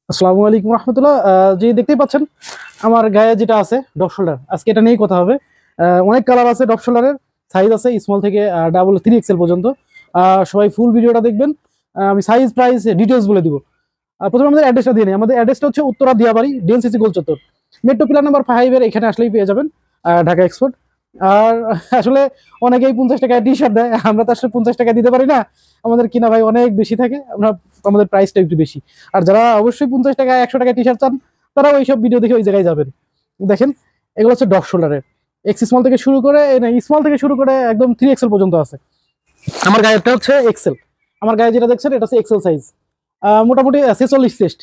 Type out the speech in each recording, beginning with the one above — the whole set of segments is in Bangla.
আসসালামু আলাইকুম রহমতুল্লাহ। যে দেখতেই পাচ্ছেন আমার গায়ে যেটা আছে ডপ শোল্ডার, আজকে এটা নিয়েই কথা হবে। অনেক কালার আছে ডপ শোল্ডারের, সাইজ আছে স্মল থেকে ডাবল 3XL পর্যন্ত। সবাই ফুল ভিডিওটা দেখবেন। আমি সাইজ প্রাইস ডিটেলস বলে দিব। প্রথমে আমাদের অ্যাড্রেসটা দিয়ে নিই। আমাদের অ্যাড্রেসটা হচ্ছে উত্তরা দিয়াবাড়ি, ডিএনসিসি গোল চত্বর, মেট্রো পিলার নাম্বার 5 এর এখানে আসলেই পেয়ে যাবেন ঢাকা এক্সপোর্ট। আর আসলে অনেকেই 50 টাকায় টি শার্ট দেয়, আমরা তো আসলে 50 টাকা দিতে পারি না। আমাদের কিনা ভাই অনেক বেশি থাকে, আমাদের প্রাইসটা একটু বেশি। আর যারা অবশ্যই 50 টাকা 100 টাকা টি শার্ট চান, তারা ওইসব ভিডিও দেখে ওই জায়গায় যাবেন। দেখেন, এগুলো হচ্ছে ডপ শোল্ডারের এক্স স্মল থেকে শুরু করে, স্মল থেকে শুরু করে একদম 3XL পর্যন্ত আছে। আমার গায়েরটা হচ্ছে এক্সেল। আমার গায়ে যেটা দেখছেন এটা হচ্ছে এক্সেল সাইজ, মোটামুটি 46 চেস্ট।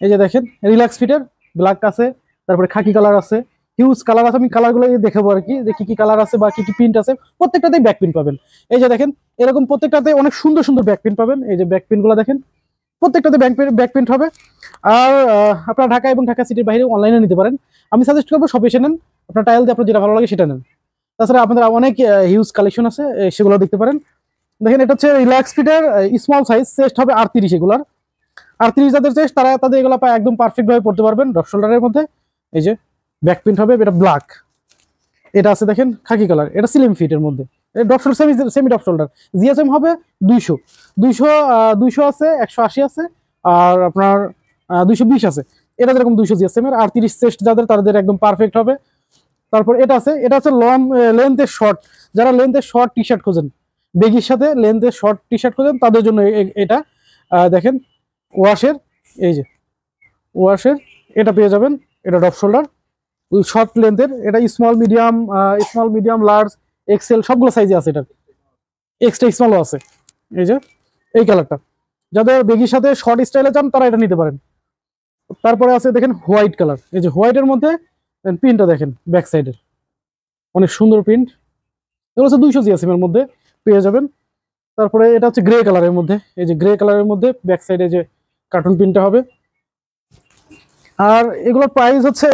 এই যে দেখেন, রিল্যাক্স ফিটের ব্ল্যাক আছে, তারপরে খাকি কালার আছে, হিউজ কালার আছে। আমি কালারগুলো দেখাবো আর কি, যে কি কি কালার আছে বা কি কি প্রিন্ট আছে। প্রত্যেকটাতেই ব্যাক প্রিন্ট পাবেন। এই যে দেখেন, এরকম প্রত্যেকটাতে অনেক সুন্দর সুন্দর ব্যাক প্রিন্ট পাবেন। এই যে ব্যাক প্রিন্টগুলো দেখেন, প্রত্যেকটাতে ব্যাক প্রিন্ট হবে। আর আপনারা ঢাকা এবং ঢাকা সিটির বাইরে অনলাইনে নিতে পারেন। আমি সাজেস্ট করবো শপে এসে নেন, আপনার টাইল দিয়ে আপনার যেটা ভালো লাগে সেটা নেন। তাছাড়া আপনাদের অনেক হিউজ কালেকশন আছে, সেগুলো দেখতে পারেন। দেখেন, এটা হচ্ছে রিল্যাক্স ফিটের স্মল সাইজ, চেস্ট হবে 38 এগুলার। 38 যাদের চেস্ট তারা তাদের এগুলো পায় একদম পারফেক্ট ভাবে পড়তে পারবেন ডপ শোল্ডারের মধ্যে। এই যে ব্যাক প্রিন্ট হবে, এটা ব্ল্যাক। এটা আছে দেখেন খাকি কালার, এটা স্লিম ফিটের মধ্যে। Depth shoulder semi depth shoulder. GSM হবে 200, 200, 200 আছে, 180 আছে, আর আপনার 220 আছে। এটা যেরকম 200 জিএসএম এর। 38 চেস্ট যাদের তাদের একদম পারফেক্ট হবে। তারপর এটা আছে লং লেন্থের শর্ট। যারা লেন্থের শর্ট টি শার্ট খোঁজেন, বেগির সাথে লেন্থের শর্ট টি শার্ট খোঁজেন, তাদের জন্য এটা। দেখেন, ওয়াশের, এই যে ওয়াশের, এটা পেয়ে যাবেন। এটা ডপ শোল্ডার শর্ট লেন্থের। এটা স্মল মিডিয়াম লার্জ এক্সেল সবগুলো সাইজে আছে। এটা এক্সট্রা স্মলও আছে। এই যে এই কালারটা, যাদের বেগির সাথে শর্ট স্টাইলে চান তারা এটা নিতে পারেন। তারপরে আছে দেখেন হোয়াইট কালার। এই যে হোয়াইটের মধ্যে প্রিন্টটা দেখেন, ব্যাক সাইডের অনেক সুন্দর প্রিন্ট। এগুলো হচ্ছে 200 জিএসএম এর মধ্যে পেয়ে যাবেন। তারপরে এটা হচ্ছে গ্রে কালারের মধ্যে। এই যে গ্রে কালারের মধ্যে ব্যাক সাইডে যে কার্টুন প্রিন্টটা হবে। আর এগুলোর প্রাইস হচ্ছে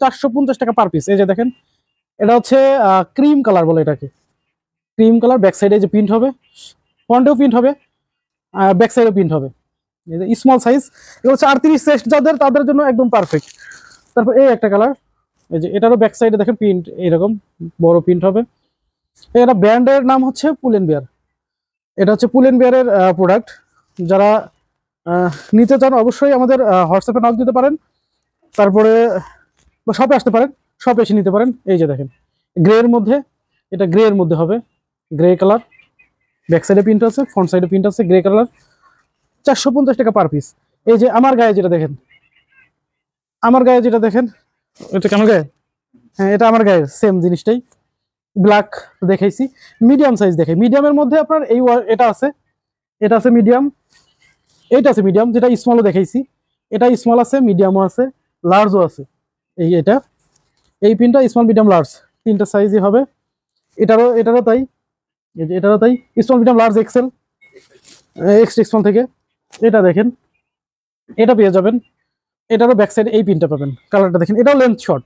450 টাকা পার পিস। এই যে দেখেন, এটা হচ্ছে ক্রিম কালার বলে এটাকে, ক্রিম কালার। ব্যাক সাইডে যে প্রিন্ট হবে, ফ্রন্টেও প্রিন্ট হবে, ব্যাক সাইডেও প্রিন্ট হবে। এই যে স্মল সাইজ, এগুলো হচ্ছে 38 চেস্ট যাদের, তাদের জন্য একদম পারফেক্ট। তারপর এই একটা কালার, এই যে এটারও ব্যাক সাইডে দেখেন প্রিন্ট এরকম বড় প্রিন্ট হবে। এটা ব্র্যান্ডের নাম হচ্ছে পুল এন্ড বিয়ার। এটা হচ্ছে পুল এন্ড বিয়ারের প্রোডাক্ট। যারা নিতে চান অবশ্যই আমাদের হোয়াটসঅ্যাপে নক দিতে পারেন। তারপরে বা শপে আসতে পারেন, শপে এসে নিতে পারেন। এই যে দেখেন, গ্রে এর মধ্যে, এটা গ্রে এর মধ্যে হবে, গ্রে কালার। ব্যাক সাইডে প্রিন্ট আছে, ফ্রন্ট সাইডে প্রিন্ট আছে, গ্রে কালার। 450 টাকা পার পিস। এই যে আমার গায়ে যেটা দেখেন, এটা কেমন গায়ে? হ্যাঁ, এটা আমার গায়ে সেম জিনিসটাই, ব্ল্যাক দেখাইছি। মিডিয়াম সাইজ দেখাই, মিডিয়ামের মধ্যে আপনার এটা আছে, এটা আছে মিডিয়াম, এইটা আছে মিডিয়াম, যেটা স্মলও দেখাইছি। এটা স্মল আছে, মিডিয়ামও আছে, লার্জও আছে। এটা এই পিনটা স্মল মিডিয়াম লার্জ তিনটা সাইজই হবে। এটারও তাই, এই যে এটারও তাই, small medium large Excel, extra small থেকে। এটা দেখেন, এটা পেয়ে যাবেন। এটারও ব্যাক সাইড এই পিনটা পাবেন, কালারটা দেখেন। এটাও লেন্থ শর্ট,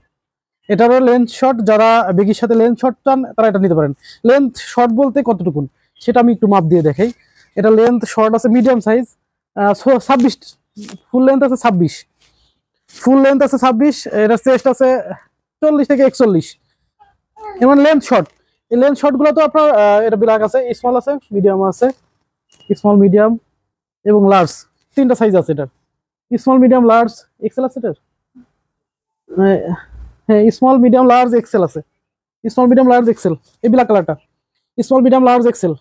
এটারও লেন্থ শর্ট। যারা বেগির সাথে লেন্থ শর্ট চান তারা এটা নিতে পারেন। লেন্থ শর্ট বলতে কতটুকুন সেটা আমি একটু মাপ দিয়ে দেখাই। এটা লেন্থ শর্ট আছে মিডিয়াম সাইজ 26, ফুল লেন্থ আছে 26, ফুল লেন্থ আছে 26। এটা চেস্ট আছে 40 থেকে 41, এমন লেন্থ শর্ট। এই লেন্থ শর্ট গুলো তো আপনার এটা ব্ল্যাক আছে, স্মল আছে, মিডিয়াম আছে, স্মল মিডিয়াম এবং লার্জ তিনটা সাইজ আছে এটার। স্মল মিডিয়াম লার্জ এক্সেল আছে এটার। হ্যাঁ, স্মল মিডিয়াম লার্জ এক্সেল আছে, স্মল মিডিয়াম লার্জ এক্সেল। এই ব্ল্যাক কালারটা স্মল মিডিয়াম লার্জ এক্সেল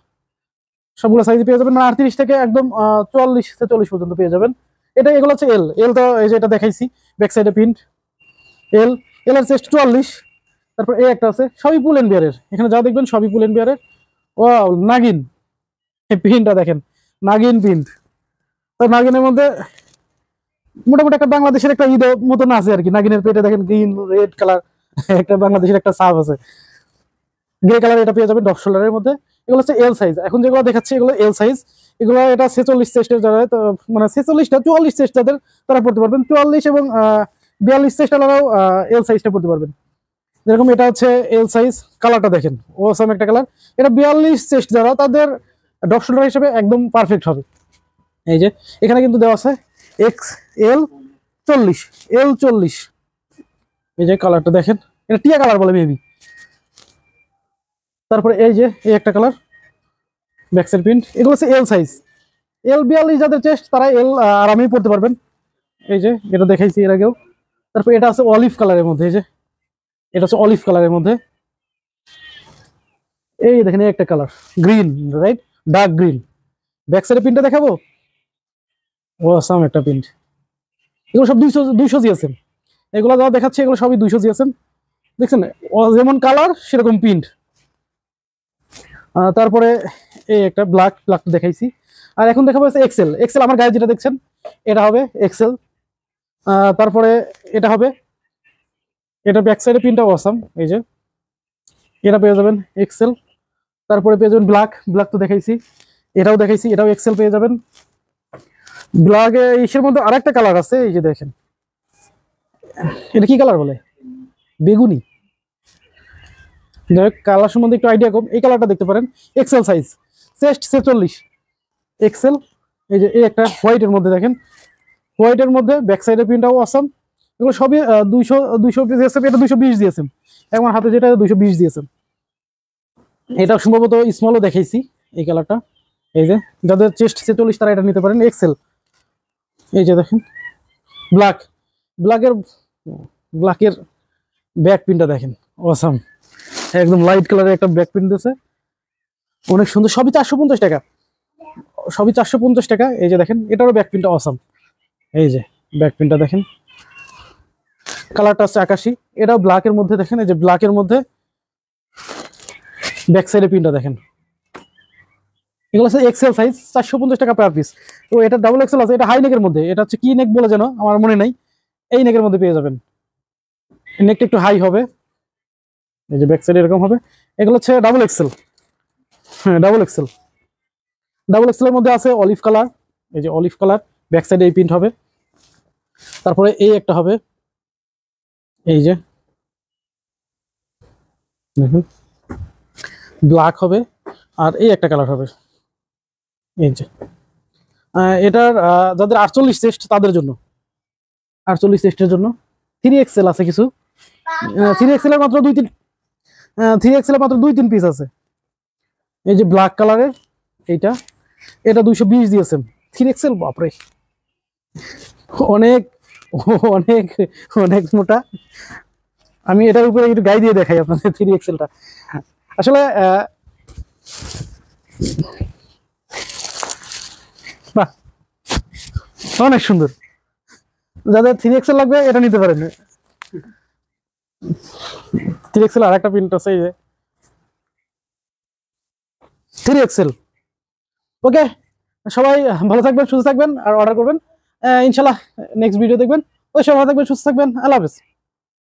সবগুলো সাইজ পেয়ে যাবেন। 38 থেকে একদম 44 পর্যন্ত পেয়ে যাবেন। এগুলো হচ্ছে এল তো এই যে এটা দেখাইছি, ব্যাক সাইডে প্রিন্ট এল। এর চেস্ট 44। তারপর এই একটা আছে, সবই পুল এন্ড বিয়ারের। এখানে যা দেখবেন সবই পুল এন্ড বিয়ারের। ও নাগিন, এই প্রিন্টটা দেখেন, নাগিন প্রিন্ট। তো নাগিনের মধ্যে মোটামুটি একটা বাংলাদেশের একটা ঈদ মতন আছে আর কি। নাগিনের পেটে দেখেন গ্রিন রেড কালার, একটা বাংলাদেশের একটা সাপ আছে, গ্রে কালার। এটা পেয়ে যাবেন ডপ শোল্ডারের মধ্যে। এগুলো হচ্ছে এল সাইজ। এখন যেগুলো দেখাচ্ছি এগুলো এল সাইজ। এগুলো এটা 46 চেস্টের যারা, মানে 46টা 44 চেস্ট যাদের, তারা পড়তে পারবেন। 44 এবং 42 চেস্ট আলাদাও এল সাইজটা পড়তে পারবেন। যেরকম এটা হচ্ছে এল সাইজ, কালারটা দেখেন ওসাম একটা কালার। এটা 42 চেস্ট যারা, তাদের ডপ শোল্ডার হিসেবে একদম পারফেক্ট হবে। এই যে এখানে কিন্তু দেওয়া আছে এক্স এল 40, এল 40। এই যে কালারটা দেখেন, এটা টিয়া কালার বলে মেবি। তারপরে এই যে এই একটা কালার ব্যাক সাইড প্রিন্ট, এগুলো হচ্ছে এল সাইজ। এল 42 যাদের চেস্ট তারা এল আরামেই পড়তে পারবেন। এই যে এটা দেখাইছি এর আগেও। তারপর এটা আছে অলিভ কালারের মধ্যে, এই যে এটা হচ্ছে অলিভ কালারের মধ্যে। এই দেখেন এই একটা colour green, right, dark green. Back সাইডে প্রিন্টটা দেখাবো, অসাম একটা প্রিন্ট। এগুলো সব 200 জিএসএম। এগুলো যা দেখাচ্ছে এগুলো সবই 200 জিএসএম। দেখছেন যেমন কালার সেরকম প্রিন্ট। তারপরে এই একটা ব্ল্যাক দেখাইছি। আর এখন দেখাবো হচ্ছে এক্সেল। এক্সেল আমার গায়ে যেটা দেখছেন এটা হবে এক্সেল। তারপরে এটা হবে, এটা ব্যাক সাইডে প্রিন্টটা অসাম, এই যে এটা পেয়ে যাবেন এক্সেল। তারপরে পেয়ে যাবেন ব্ল্যাক তো দেখাইছি, এটাও দেখাইছি, এটাও এক্সেল পেয়ে যাবেন। ব্ল্যাক ইসের মধ্যে আরেকটা কালার আছে, এই যে দেখেন এটা কি কালার বলে, বেগুনি। কালার সম্বন্ধে একটু আইডিয়া কম, এই কালারটা দেখতে পারেন। XL size, chest 46, XL. এই যে এই একটা হোয়াইটের মধ্যে দেখেন, হোয়াইটের মধ্যে ব্যাক সাইডের প্রিন্টটাও আসাম। এগুলো সবই 200 দিয়েছেন, এটা 220 দিয়েছেন। আমার হাতে যেটা 220 দিয়েছেন। এটা সম্ভবত স্মলও দেখাইছি এই কালারটা। এই যে যাদের চেস্ট 46 তারা এটা নিতে পারেন, এক্সেল। এই যে দেখেন ব্ল্যাকের ব্যাক প্রিন্টটা দেখেন, অসাম, একদম লাইট কালারের একটা ব্যাক প্রিন্ট দিয়েছে, অনেক সুন্দর। সবই 450 টাকা, সবই 450 টাকা। এই যে দেখেন এটারও ব্যাক প্রিন্টটা অসাম। এই যে ব্যাক প্রিন্টটা দেখেন, কালারটা হচ্ছে আকাশি। এটাও ব্ল্যাকের মধ্যে দেখেন, এই যে ব্ল্যাকের মধ্যে ব্যাক সাইডে প্রিন্টটা দেখেন। এগুলো হচ্ছে এক্সেল সাইজ, 450 টাকা পার পিস। তো এটা ডাবল এক্সেল আছে, এটা হাই নেকের মধ্যে, এটা হচ্ছে কি নেক বলে যেন আমার মনে নাই, এই নেকের মধ্যে পেয়ে যাবেন। নেকটা একটু হাই হবে, এই যে ব্যাক সাইড এরকম হবে। এগুলো হচ্ছে ডাবল এক্সেল, হ্যাঁ ডাবল এক্সেল। ডাবল এক্সেলের মধ্যে আছে অলিভ কালার, এই যে অলিভ কালার, ব্যাক সাইডে এই প্রিন্ট হবে। তারপরে এই একটা হবে, এই যে দেখুন ব্ল্যাক হবে। আর এই একটা কালার হবে, এই যে এটার যাদের 48 চেস্ট তাদের জন্য, 48 চেস্টের জন্য 3 এক্সেল আছে কিছু। 3 এক্সেলের মাত্র 2-3, 3 এক্সেলের মাত্র 2-3 পিস আছে। এই যে ব্ল্যাক কালারের এইটা, এটা 220 দিয়েছেন। 3 এক্সেল, বাপরে অনেক অনেক অনেক মোটা। আমি এটার উপরে একটু গায়ে দিয়ে দেখাই আপনাদের 3 এক্সেলটা। আসলে বাহ, অনেক সুন্দর। যাদের 3 এক্সেল লাগবে এটা নিতে পারেন। 3 এক্সেল আর একটা প্রিন্ট আছে, এই যে 3 এক্সেল। ওকে, সবাই ভালো থাকবেন, সুস্থ থাকবেন, আর অর্ডার করবেন ইনশাল্লাহ। নেক্সট ভিডিও দেখবেন। ওই সবাই ভালো থাকবেন, সুস্থ থাকবেন, আল্লাহ হাফেজ।